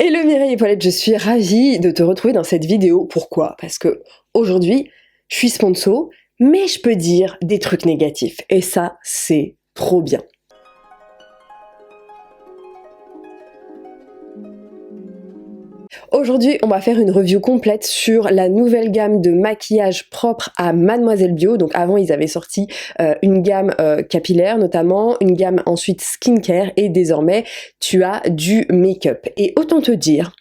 Hello Mireille et Paulette, je suis ravie de te retrouver dans cette vidéo. Pourquoi? Parce que aujourd'hui, je suis sponsor, mais je peux dire des trucs négatifs. Et ça, c'est trop bien. Aujourd'hui, on va faire une review complète sur la nouvelle gamme de maquillage propre à Mademoiselle Bio. Donc avant, ils avaient sorti une gamme capillaire notamment, une gamme ensuite skincare et désormais, tu as du make-up. Et autant te dire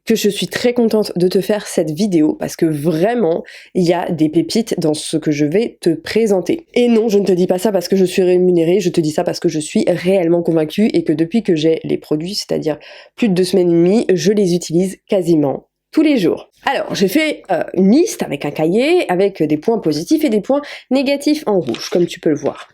que je suis très contente de te faire cette vidéo parce que vraiment, il y a des pépites dans ce que je vais te présenter. Et non, je ne te dis pas ça parce que je suis rémunérée, je te dis ça parce que je suis réellement convaincue et que depuis que j'ai les produits, c'est-à-dire plus de 2 semaines et demie, je les utilise quasiment tous les jours. Alors, j'ai fait une liste avec un cahier, avec des points positifs et des points négatifs en rouge, comme tu peux le voir.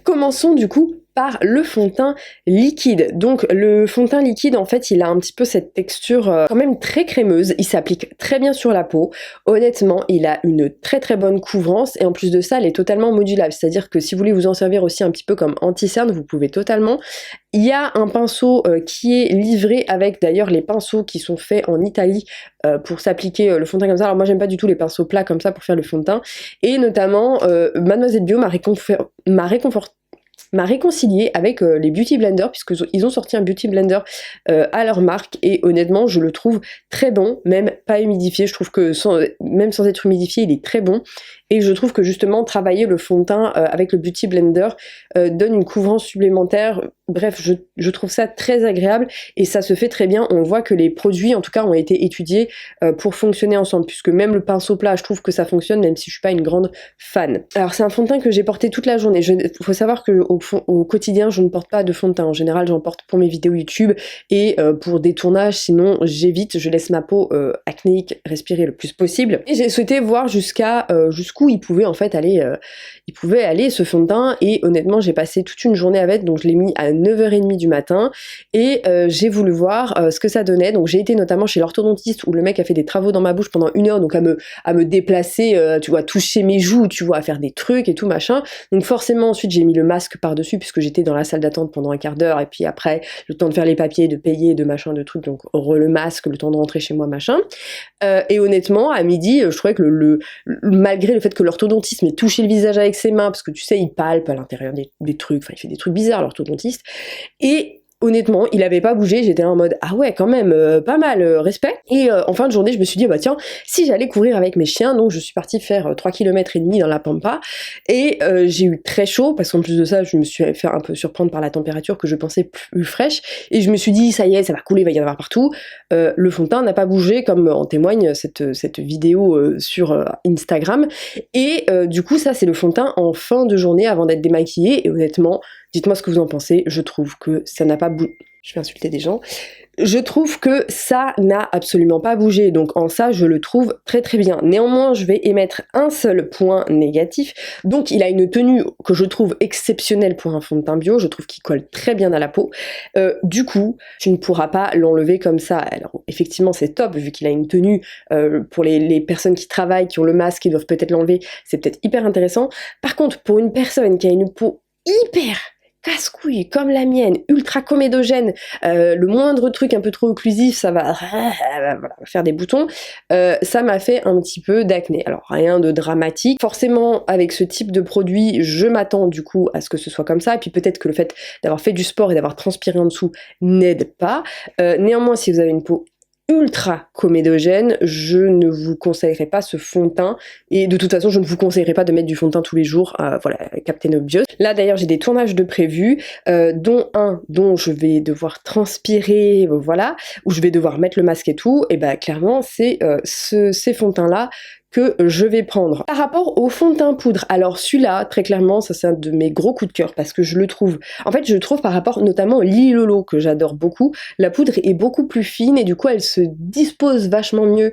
Commençons du coup par le fond de teint liquide. Donc le fond de teint liquide, en fait, il a un petit peu cette texture quand même très crémeuse. Il s'applique très bien sur la peau. Honnêtement, il a une très très bonne couvrance et en plus de ça, il est totalement modulable. C'est-à-dire que si vous voulez vous en servir aussi un petit peu comme anti-cerne, vous pouvez totalement. Il y a un pinceau qui est livré avec d'ailleurs les pinceaux qui sont faits en Italie pour s'appliquer le fond de teint comme ça. Alors moi, j'aime pas du tout les pinceaux plats comme ça pour faire le fond de teint. Et notamment, Mademoiselle Bio m'a réconcilié avec les Beauty Blender puisqu'ils ont sorti un Beauty Blender à leur marque et honnêtement je le trouve très bon, même pas humidifié, je trouve que même sans être humidifié il est très bon et je trouve que justement travailler le fond de teint avec le Beauty Blender donne une couvrance supplémentaire. Bref, je trouve ça très agréable et ça se fait très bien. On voit que les produits en tout cas ont été étudiés pour fonctionner ensemble puisque même le pinceau plat je trouve que ça fonctionne même si je suis pas une grande fan. Alors c'est un fond de teint que j'ai porté toute la journée. Faut savoir que au quotidien je ne porte pas de fond de teint. En général j'en porte pour mes vidéos YouTube et pour des tournages, sinon j'évite, je laisse ma peau acnéique respirer le plus possible. Et j'ai souhaité voir jusqu'où il pouvait en fait aller, ce fond de teint et honnêtement j'ai passé toute une journée avec, donc je l'ai mis à 9h30 du matin et j'ai voulu voir ce que ça donnait. Donc j'ai été notamment chez l'orthodontiste où le mec a fait des travaux dans ma bouche pendant 1 heure, donc à me déplacer, tu vois, toucher mes joues, tu vois, à faire des trucs et tout machin. Donc forcément ensuite j'ai mis le masque par-dessus puisque j'étais dans la salle d'attente pendant un quart d'heure et puis après le temps de faire les papiers, de payer, de machin, de trucs, donc le masque, le temps de rentrer chez moi machin. Et honnêtement à midi je trouvais que malgré le fait que l'orthodontiste m'ait touché le visage avec ses mains, parce que tu sais il palpe à l'intérieur des trucs, enfin il fait des trucs bizarres l'orthodontiste, et honnêtement, il avait pas bougé, j'étais en mode ah ouais quand même pas mal, respect. Et en fin de journée, je me suis dit bah tiens, si j'allais courir avec mes chiens, donc je suis partie faire 3 km et demi dans la pampa et j'ai eu très chaud parce qu'en plus de ça, je me suis fait un peu surprendre par la température que je pensais plus fraîche et je me suis dit ça y est, ça va couler, il va y en avoir partout. Le fond de teint n'a pas bougé comme en témoigne cette vidéo sur Instagram et du coup ça c'est le fond de teint en fin de journée avant d'être démaquillé et honnêtement, dites-moi ce que vous en pensez, je trouve que ça n'a pas bougé. Je vais insulter des gens. Je trouve que ça n'a absolument pas bougé, donc en ça je le trouve très très bien. Néanmoins je vais émettre un seul point négatif, donc il a une tenue que je trouve exceptionnelle pour un fond de teint bio, je trouve qu'il colle très bien à la peau. Du coup tu ne pourras pas l'enlever comme ça. Alors effectivement c'est top vu qu'il a une tenue pour les personnes qui travaillent, qui ont le masque, qui doivent peut-être l'enlever, c'est peut-être hyper intéressant. Par contre pour une personne qui a une peau hyper casse-couille comme la mienne, ultra comédogène, le moindre truc un peu trop occlusif, ça va faire des boutons, ça m'a fait un petit peu d'acné. Alors rien de dramatique, forcément avec ce type de produit, je m'attends du coup à ce que ce soit comme ça, et puis peut-être que le fait d'avoir fait du sport et d'avoir transpiré en dessous n'aide pas. Néanmoins si vous avez une peau ultra comédogène, je ne vous conseillerais pas ce fond de teint et de toute façon je ne vous conseillerais pas de mettre du fond de teint tous les jours, voilà, Captain Obvious. Là d'ailleurs j'ai des tournages de prévus, dont un dont je vais devoir transpirer, voilà, où je vais devoir mettre le masque et tout, et bah clairement c'est ces fonds de teint là que je vais prendre. Par rapport au fond de teint poudre, alors celui-là, très clairement, ça c'est un de mes gros coups de cœur parce que je le trouve, en fait je le trouve par rapport notamment au Lily Lolo que j'adore beaucoup, la poudre est beaucoup plus fine et du coup elle se dispose vachement mieux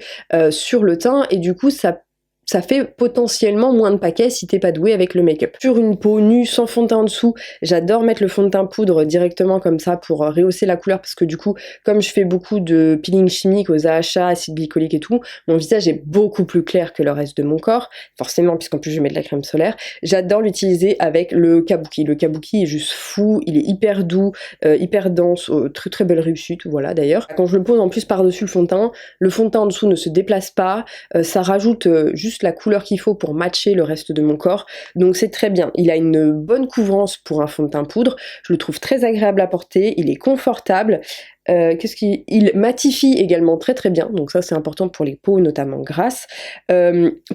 sur le teint et du coup ça ça fait potentiellement moins de paquets si t'es pas doué avec le make-up. Sur une peau nue sans fond de teint en dessous, j'adore mettre le fond de teint poudre directement comme ça pour rehausser la couleur, parce que du coup, comme je fais beaucoup de peeling chimique aux AHA, acide glycolique et tout, mon visage est beaucoup plus clair que le reste de mon corps, forcément, puisqu'en plus je mets de la crème solaire. J'adore l'utiliser avec le kabuki. Le kabuki est juste fou, il est hyper doux, hyper dense, très très belle réussite, voilà d'ailleurs. Quand je le pose en plus par-dessus le fond de teint en dessous ne se déplace pas, ça rajoute juste la couleur qu'il faut pour matcher le reste de mon corps, donc c'est très bien. Il a une bonne couvrance pour un fond de teint poudre, je le trouve très agréable à porter, il est confortable, il matifie également très très bien, donc ça c'est important pour les peaux notamment grasses.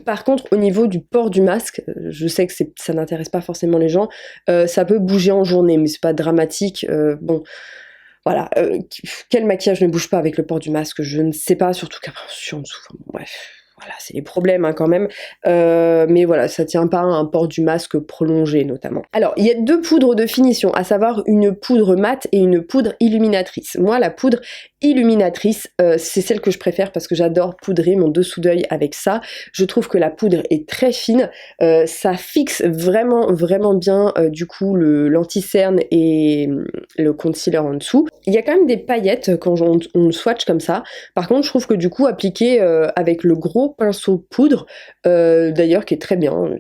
Par contre au niveau du port du masque, je sais que ça n'intéresse pas forcément les gens, ça peut bouger en journée mais c'est pas dramatique, bon voilà, quel maquillage ne bouge pas avec le port du masque, je ne sais pas, surtout qu'après je suis en dessous, enfin, bon, bref. Voilà, c'est les problèmes hein, quand même, mais voilà, ça tient pas à un port du masque prolongé notamment. Alors, il y a deux poudres de finition, à savoir une poudre mate et une poudre illuminatrice. Moi, la poudre illuminatrice, c'est celle que je préfère parce que j'adore poudrer mon dessous d'œil avec ça. Je trouve que la poudre est très fine, ça fixe vraiment vraiment bien du coup l'anti-cerne et le concealer en dessous. Il y a quand même des paillettes quand on le swatch comme ça. Par contre, je trouve que du coup appliqué avec le gros pinceau poudre, d'ailleurs qui est très bien.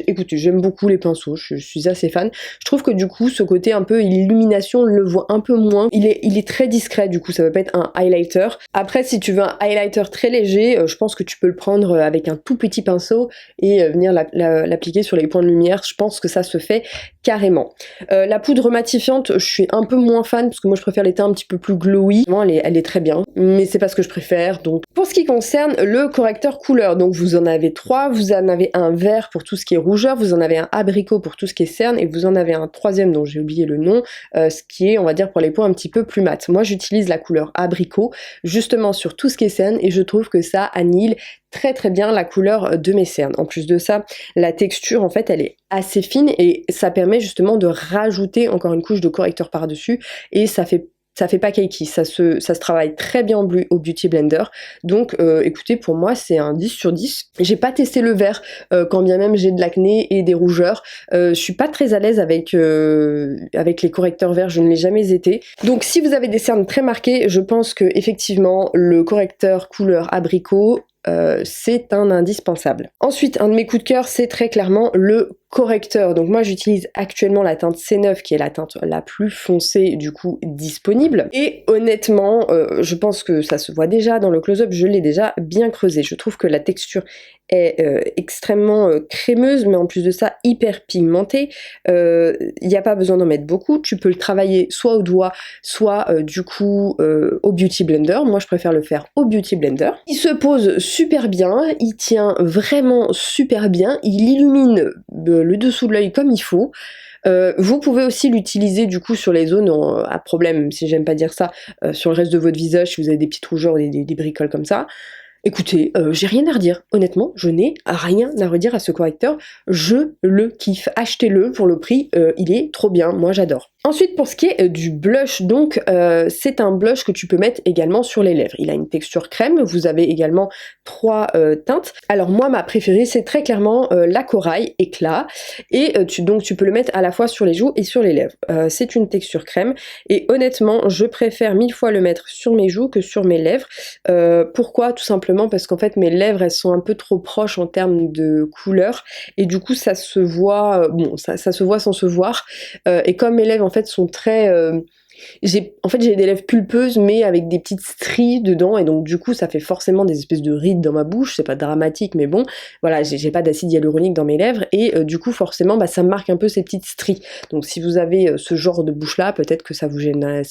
Écoutez, j'aime beaucoup les pinceaux, je suis assez fan. Je trouve que du coup ce côté un peu illumination, on le voit un peu moins. Il est très discret du coup, ça va pas être un highlighter. Après si tu veux un highlighter très léger, je pense que tu peux le prendre avec un tout petit pinceau et venir l'appliquer sur les points de lumière. Je pense que ça se fait carrément. La poudre matifiante, je suis un peu moins fan parce que moi je préfère les teints un petit peu plus glowy. Elle est très bien, mais c'est pas ce que je préfère. Donc pour ce qui concerne le correcteur couleur, donc vous en avez 3, vous en avez un vert pour tout ce qui est rougeur, vous en avez un abricot pour tout ce qui est cerne et vous en avez un troisième dont j'ai oublié le nom, ce qui est on va dire pour les peaux un petit peu plus mat. Moi j'utilise la couleur abricot justement sur tout ce qui est cerne et je trouve que ça annihile très très bien la couleur de mes cernes. En plus de ça, la texture en fait elle est assez fine et ça permet justement de rajouter encore une couche de correcteur par-dessus et ça fait pas cakey, ça se travaille très bien au Beauty Blender, donc écoutez, pour moi c'est un 10 sur 10. J'ai pas testé le vert, quand bien même j'ai de l'acné et des rougeurs, je suis pas très à l'aise avec les correcteurs verts, je ne l'ai jamais été. Donc si vous avez des cernes très marquées, je pense que effectivement le correcteur couleur abricot, c'est un indispensable. Ensuite, un de mes coups de cœur, c'est très clairement le correcteur. Donc moi j'utilise actuellement la teinte C9 qui est la teinte la plus foncée du coup disponible. Et honnêtement, je pense que ça se voit déjà dans le close-up, je l'ai déjà bien creusé. Je trouve que la texture est extrêmement crémeuse, mais en plus de ça hyper pigmentée. Il n'y a pas besoin d'en mettre beaucoup. Tu peux le travailler soit au doigt, soit du coup au Beauty Blender. Moi je préfère le faire au Beauty Blender. Il se pose super bien, il tient vraiment super bien, il illumine le dessous de l'œil comme il faut. Vous pouvez aussi l'utiliser du coup sur les zones à problème, même si j'aime pas dire ça, sur le reste de votre visage si vous avez des petites rougeurs ou des bricoles comme ça. Écoutez, j'ai rien à redire, honnêtement, je n'ai rien à redire à ce correcteur, je le kiffe, achetez-le pour le prix, il est trop bien, moi j'adore. Ensuite, pour ce qui est du blush, donc c'est un blush que tu peux mettre également sur les lèvres. Il a une texture crème, vous avez également 3 teintes. Alors moi, ma préférée, c'est très clairement la corail éclat, et donc tu peux le mettre à la fois sur les joues et sur les lèvres. C'est une texture crème, et honnêtement, je préfère 1000 fois le mettre sur mes joues que sur mes lèvres. Pourquoi? Tout simplement parce qu'en fait, mes lèvres, elles sont un peu trop proches en termes de couleur, et du coup, ça se voit, bon, ça se voit sans se voir, et comme mes lèvres, en fait, sont très... j'ai des lèvres pulpeuses mais avec des petites stries dedans et donc du coup ça fait forcément des espèces de rides dans ma bouche, c'est pas dramatique mais bon voilà, j'ai pas d'acide hyaluronique dans mes lèvres et du coup forcément ça me marque un peu ces petites stries. Donc si vous avez ce genre de bouche là, peut-être que ça vous gêne,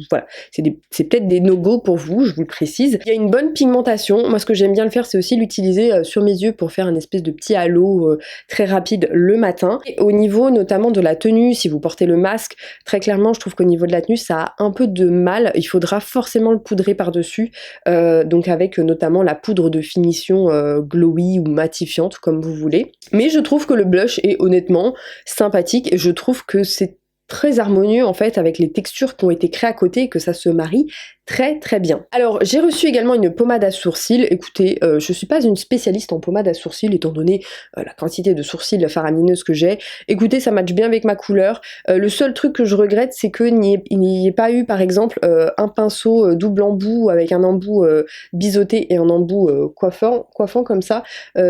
voilà, c'est peut-être des no-go pour vous, je vous le précise. Il y a une bonne pigmentation, moi ce que j'aime bien le faire c'est aussi l'utiliser sur mes yeux pour faire une espèce de petit halo très rapide le matin. Et au niveau notamment de la tenue, si vous portez le masque, très clairement je trouve qu'au niveau de la tenue ça a un peu de mal, il faudra forcément le poudrer par-dessus, donc avec notamment la poudre de finition glowy ou matifiante comme vous voulez. Mais je trouve que le blush est honnêtement sympathique et je trouve que c'est très harmonieux en fait avec les textures qui ont été créées à côté et que ça se marie très très bien. Alors j'ai reçu également une pommade à sourcils. Écoutez, je suis pas une spécialiste en pommade à sourcils étant donné la quantité de sourcils faramineuses que j'ai. Écoutez, ça matche bien avec ma couleur. Le seul truc que je regrette, c'est qu'il n'y ait pas eu par exemple un pinceau double embout avec un embout biseauté et un embout coiffant comme ça.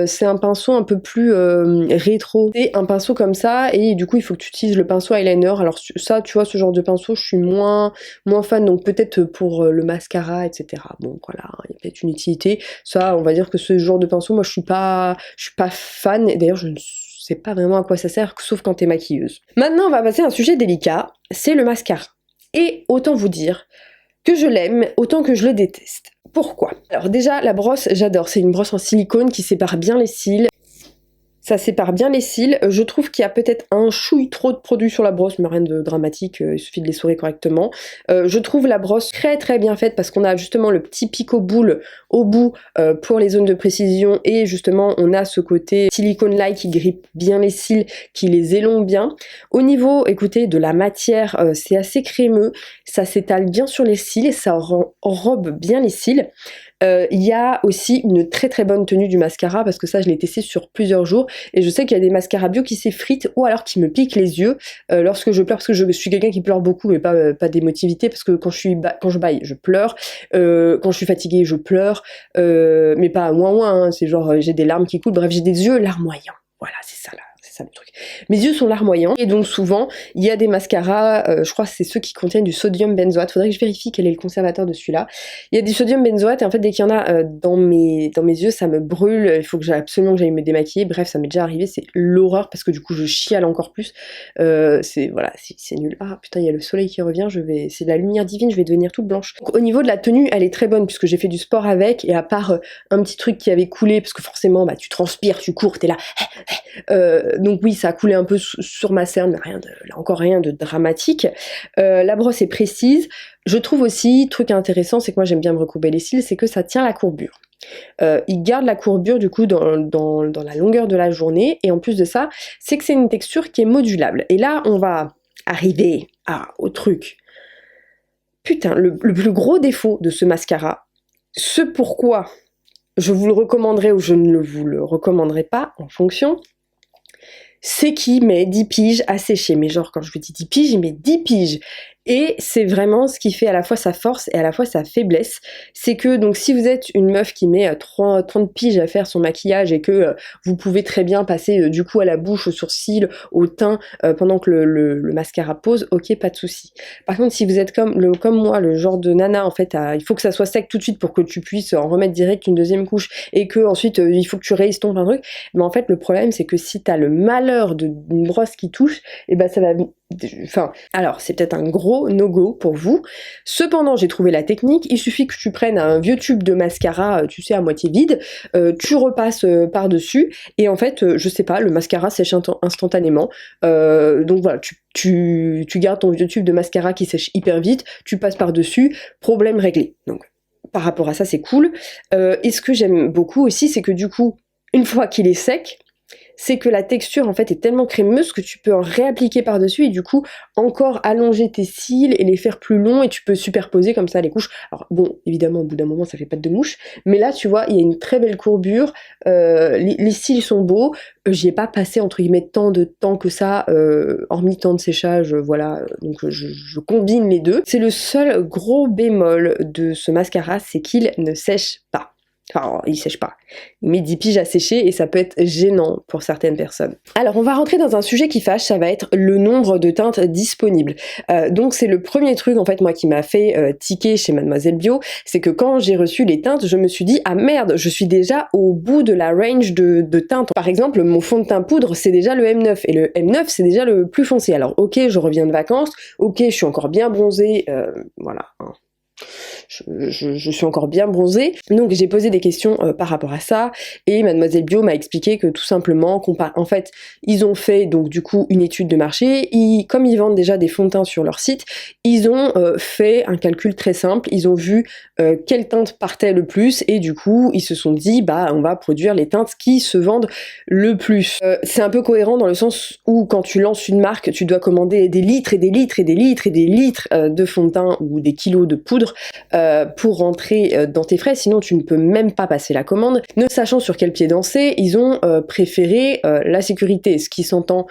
C'est un pinceau un peu plus rétro. C'est un pinceau comme ça et du coup il faut que tu utilises le pinceau eyeliner. Alors ça, tu vois, ce genre de pinceau, je suis moins fan, donc peut-être pour le mascara, etc. Bon voilà, il y a peut-être une utilité. Ça, on va dire que ce genre de pinceau, moi je suis pas fan, et d'ailleurs je ne sais pas vraiment à quoi ça sert, sauf quand t'es maquilleuse. Maintenant on va passer à un sujet délicat, c'est le mascara. Et autant vous dire que je l'aime, autant que je le déteste. Pourquoi? Alors déjà, la brosse, j'adore, c'est une brosse en silicone qui sépare bien les cils. Ça sépare bien les cils. Je trouve qu'il y a peut-être un chouille trop de produits sur la brosse, mais rien de dramatique, il suffit de les essorer correctement. Je trouve la brosse très très bien faite parce qu'on a justement le petit picot boule au bout pour les zones de précision et justement on a ce côté silicone-like qui grippe bien les cils, qui les élonge bien. Au niveau, écoutez, de la matière, c'est assez crémeux, ça s'étale bien sur les cils et ça enrobe bien les cils. Il y a aussi une très très bonne tenue du mascara parce que ça je l'ai testé sur plusieurs jours et je sais qu'il y a des mascaras bio qui s'effritent ou alors qui me piquent les yeux lorsque je pleure, parce que je suis quelqu'un qui pleure beaucoup mais pas d'émotivité, parce que quand je baille je pleure, quand je suis fatiguée je pleure, mais pas moins hein, c'est genre j'ai des larmes qui coulent, bref j'ai des yeux larmoyants, voilà c'est ça là. C'est ça le truc. Mes yeux sont larmoyants et donc souvent il y a des mascaras, je crois que c'est ceux qui contiennent du sodium benzoate. Faudrait que je vérifie quel est le conservateur de celui-là. Il y a du sodium benzoate et en fait dès qu'il y en a dans mes yeux ça me brûle. Il faut que absolument que j'aille me démaquiller. Bref, ça m'est déjà arrivé, c'est l'horreur parce que du coup je chiale encore plus. C'est nul. Ah putain, il y a le soleil qui revient. C'est de la lumière divine. Je vais devenir toute blanche. Donc, au niveau de la tenue, elle est très bonne puisque j'ai fait du sport avec et à part un petit truc qui avait coulé parce que forcément bah tu transpires, tu cours, t'es là. Donc oui, ça a coulé un peu sur ma cerne, mais là encore rien de dramatique. La brosse est précise. Je trouve aussi, truc intéressant, c'est que moi j'aime bien me recourber les cils, c'est que ça tient la courbure. Il garde la courbure du coup dans la longueur de la journée, et en plus de ça, c'est que c'est une texture qui est modulable. Et là, on va arriver au truc. Putain, le plus gros défaut de ce mascara, ce pourquoi je vous le recommanderais ou je ne vous le recommanderais pas en fonction, c'est qu'il met 10 piges à sécher. Mais genre, quand je vous dis 10 piges, il met 10 piges. Et c'est vraiment ce qui fait à la fois sa force et à la fois sa faiblesse. C'est que, donc, si vous êtes une meuf qui met 30 piges à faire son maquillage et que vous pouvez très bien passer du coup à la bouche, aux sourcils, au teint, pendant que le mascara pose, ok, pas de souci. Par contre, si vous êtes comme moi, le genre de nana, en fait, il faut que ça soit sec tout de suite pour que tu puisses en remettre direct une deuxième couche et que ensuite il faut que tu réestompes un truc. Mais en fait, le problème, c'est que si t'as le malheur d'une brosse qui touche, et ben ça va... Enfin, alors c'est peut-être un gros no-go pour vous. Cependant, j'ai trouvé la technique. Il suffit que tu prennes un vieux tube de mascara, tu sais, à moitié vide, tu repasses par-dessus, et en fait, je sais pas, le mascara sèche instantanément. Donc voilà, tu gardes ton vieux tube de mascara qui sèche hyper vite, tu passes par-dessus, problème réglé. Donc par rapport à ça, c'est cool. Et ce que j'aime beaucoup aussi, c'est que du coup, une fois qu'il est sec, c'est que la texture en fait est tellement crémeuse que tu peux en réappliquer par-dessus et du coup encore allonger tes cils et les faire plus longs, et tu peux superposer comme ça les couches. Alors bon, évidemment au bout d'un moment ça fait pas de mouche, mais là tu vois il y a une très belle courbure, les cils sont beaux, j'y ai pas passé entre guillemets tant de temps que ça, hormis temps de séchage, voilà, donc je combine les deux. C'est le seul gros bémol de ce mascara, c'est qu'il ne sèche pas. Enfin, il sèche pas. Il met 10 piges à sécher et ça peut être gênant pour certaines personnes. Alors, on va rentrer dans un sujet qui fâche, ça va être le nombre de teintes disponibles. Donc, c'est le premier truc, en fait, moi, qui m'a fait tiquer chez Mademoiselle Bio, c'est que quand j'ai reçu les teintes, je me suis dit, ah merde, je suis déjà au bout de la range de teintes. Par exemple, mon fond de teint poudre, c'est déjà le M9, et le M9, c'est déjà le plus foncé. Alors, ok, je reviens de vacances, ok, je suis encore bien bronzée, voilà, hein. Je suis encore bien bronzée, donc j'ai posé des questions par rapport à ça, et Mademoiselle Bio m'a expliqué que tout simplement, en fait, ils ont fait donc du coup une étude de marché, comme ils vendent déjà des fonds de teint sur leur site, ils ont fait un calcul très simple, ils ont vu quelle teinte partait le plus, et du coup ils se sont dit bah on va produire les teintes qui se vendent le plus. C'est un peu cohérent dans le sens où quand tu lances une marque, tu dois commander des litres et des litres et des litres et des litres de fond de teint ou des kilos de poudre, poudre pour rentrer dans tes frais, sinon tu ne peux même pas passer la commande. Ne sachant sur quel pied danser, ils ont préféré la sécurité, ce qui s'entend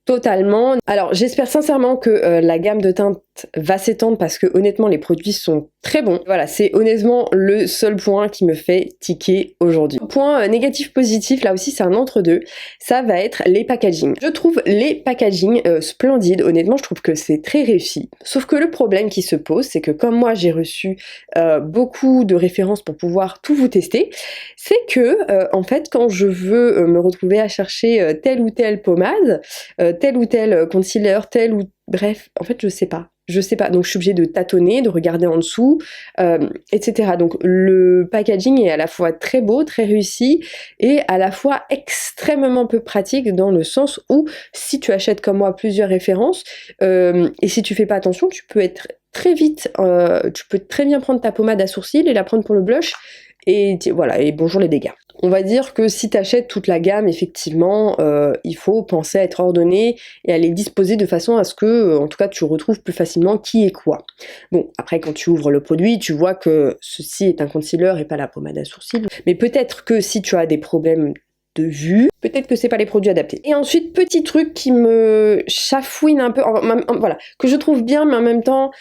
totalement. Alors j'espère sincèrement que la gamme de teintes va s'étendre parce que honnêtement les produits sont très bons. Voilà, c'est honnêtement le seul point qui me fait tiquer aujourd'hui. Point négatif positif, là aussi c'est un entre-deux, ça va être les packaging. Je trouve les packaging splendides, honnêtement je trouve que c'est très réussi. Sauf que le problème qui se pose, c'est que comme moi j'ai reçu beaucoup de références pour pouvoir tout vous tester, c'est que en fait quand je veux me retrouver à chercher telle ou telle pommade, tel ou tel concealer, tel ou... Bref, en fait, je sais pas. Je sais pas, donc je suis obligée de tâtonner, de regarder en dessous, etc. Donc le packaging est à la fois très beau, très réussi, et à la fois extrêmement peu pratique dans le sens où si tu achètes comme moi plusieurs références, et si tu fais pas attention, tu peux être très vite, tu peux très bien prendre ta pommade à sourcils et la prendre pour le blush, et voilà, et bonjour les dégâts. On va dire que si tu achètes toute la gamme, effectivement, il faut penser à être ordonné et à les disposer de façon à ce que, en tout cas, tu retrouves plus facilement qui est quoi. Bon, après, quand tu ouvres le produit, tu vois que ceci est un concealer et pas la pommade à sourcils. Mais peut-être que si tu as des problèmes de vue, peut-être que c'est pas les produits adaptés. Et ensuite, petit truc qui me chafouine un peu, voilà, que je trouve bien, mais en même temps,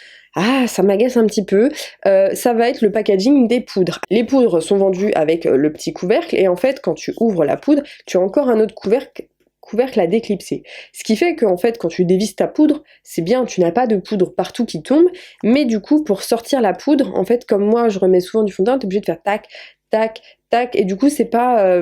ça m'agace un petit peu, ça va être le packaging des poudres. Les poudres sont vendues avec le petit couvercle, et en fait, quand tu ouvres la poudre, tu as encore un autre couvercle à déclipser. Ce qui fait qu'en fait, quand tu dévisses ta poudre, c'est bien, tu n'as pas de poudre partout qui tombe, mais du coup, pour sortir la poudre, en fait, comme moi, je remets souvent du fond de teint, t'es obligé de faire tac, tac, tac, et du coup, c'est pas...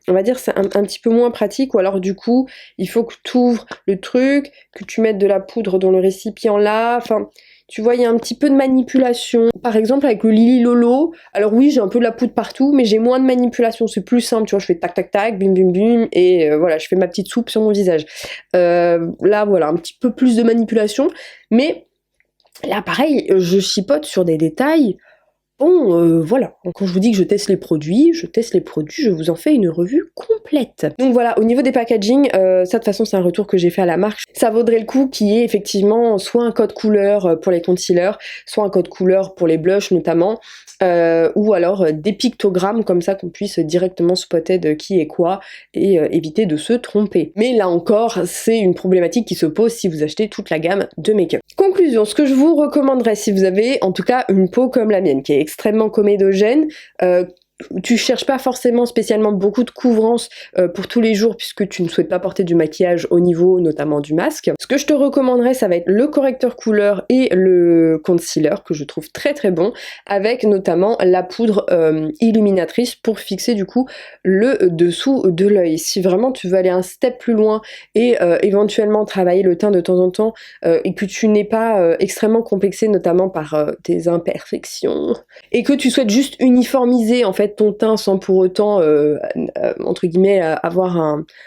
on va dire c'est un petit peu moins pratique, ou alors du coup il faut que tu ouvres le truc, que tu mettes de la poudre dans le récipient là, enfin tu vois il y a un petit peu de manipulation. Par exemple avec le Lily Lolo, alors oui j'ai un peu de la poudre partout mais j'ai moins de manipulation, c'est plus simple, tu vois je fais tac tac tac, bim bim bim et voilà je fais ma petite soupe sur mon visage. Là voilà un petit peu plus de manipulation, mais là pareil je chipote sur des détails. Bon, voilà. Quand je vous dis que je teste les produits, je vous en fais une revue complète. Donc voilà, au niveau des packaging, ça de toute façon c'est un retour que j'ai fait à la marque. Ça vaudrait le coup qu'il y ait effectivement soit un code couleur pour les concealers, soit un code couleur pour les blushs notamment, ou alors des pictogrammes comme ça qu'on puisse directement spotter de qui est quoi et éviter de se tromper. Mais là encore, c'est une problématique qui se pose si vous achetez toute la gamme de make-up. Conclusion, ce que je vous recommanderais si vous avez en tout cas une peau comme la mienne qui est extrêmement comédogène, tu cherches pas forcément spécialement beaucoup de couvrance pour tous les jours puisque tu ne souhaites pas porter du maquillage au niveau notamment du masque. Ce que je te recommanderais ça va être le correcteur couleur et le concealer que je trouve très très bon, avec notamment la poudre illuminatrice pour fixer du coup le dessous de l'œil. Si vraiment tu veux aller un step plus loin et éventuellement travailler le teint de temps en temps et que tu n'es pas extrêmement complexé notamment par tes imperfections et que tu souhaites juste uniformiser en fait ton teint sans pour autant entre guillemets avoir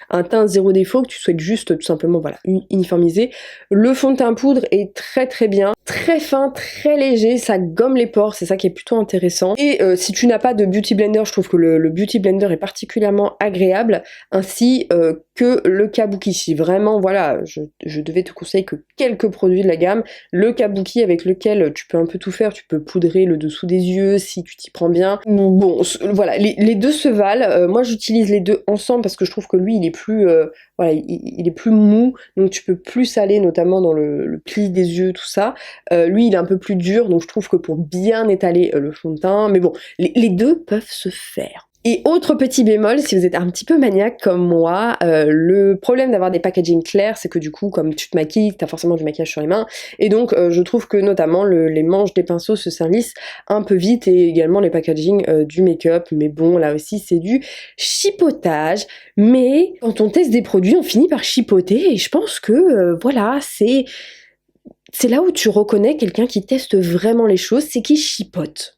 un teint zéro défaut, que tu souhaites juste tout simplement voilà uniformiser, le fond de teint poudre est très très bien, très fin, très léger, ça gomme les pores, c'est ça qui est plutôt intéressant. Et si tu n'as pas de beauty blender, je trouve que le beauty blender est particulièrement agréable, ainsi que le kabuki. Si vraiment voilà je devais te conseiller que quelques produits de la gamme, le kabuki avec lequel tu peux un peu tout faire, tu peux poudrer le dessous des yeux si tu t'y prends bien. Bon voilà, les deux se valent. Moi j'utilise les deux ensemble parce que je trouve que lui il est plus voilà, il est plus mou, donc tu peux plus aller notamment dans le pli des yeux, tout ça. Lui il est un peu plus dur, donc je trouve que pour bien étaler le fond de teint, mais bon, les deux peuvent se faire. Et autre petit bémol, si vous êtes un petit peu maniaque comme moi, le problème d'avoir des packaging clairs, c'est que du coup, comme tu te maquilles, t'as forcément du maquillage sur les mains, et donc je trouve que notamment les manches des pinceaux se salissent un peu vite, et également les packaging du make-up, mais bon, là aussi c'est du chipotage, mais quand on teste des produits, on finit par chipoter, et je pense que voilà, c'est là où tu reconnais quelqu'un qui teste vraiment les choses, c'est qui chipote,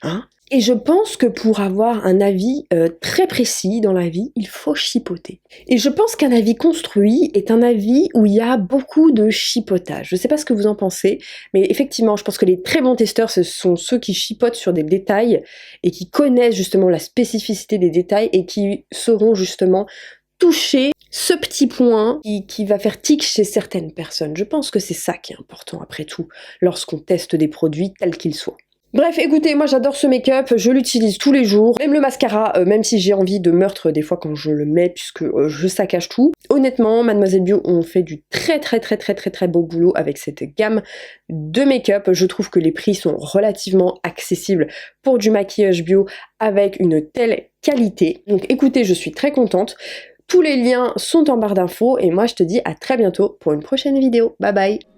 hein. Et je pense que pour avoir un avis très précis dans la vie, il faut chipoter. Et je pense qu'un avis construit est un avis où il y a beaucoup de chipotage. Je sais pas ce que vous en pensez, mais effectivement, je pense que les très bons testeurs, ce sont ceux qui chipotent sur des détails et qui connaissent justement la spécificité des détails et qui sauront justement toucher ce petit point qui va faire tic chez certaines personnes. Je pense que c'est ça qui est important après tout, lorsqu'on teste des produits tels qu'ils soient. Bref, écoutez, moi j'adore ce make-up, je l'utilise tous les jours. Même le mascara, même si j'ai envie de meurtre des fois quand je le mets, puisque je saccage tout. Honnêtement, Mademoiselle Bio ont fait du très beau boulot avec cette gamme de make-up. Je trouve que les prix sont relativement accessibles pour du maquillage bio avec une telle qualité. Donc écoutez, je suis très contente. Tous les liens sont en barre d'infos et moi je te dis à très bientôt pour une prochaine vidéo. Bye bye!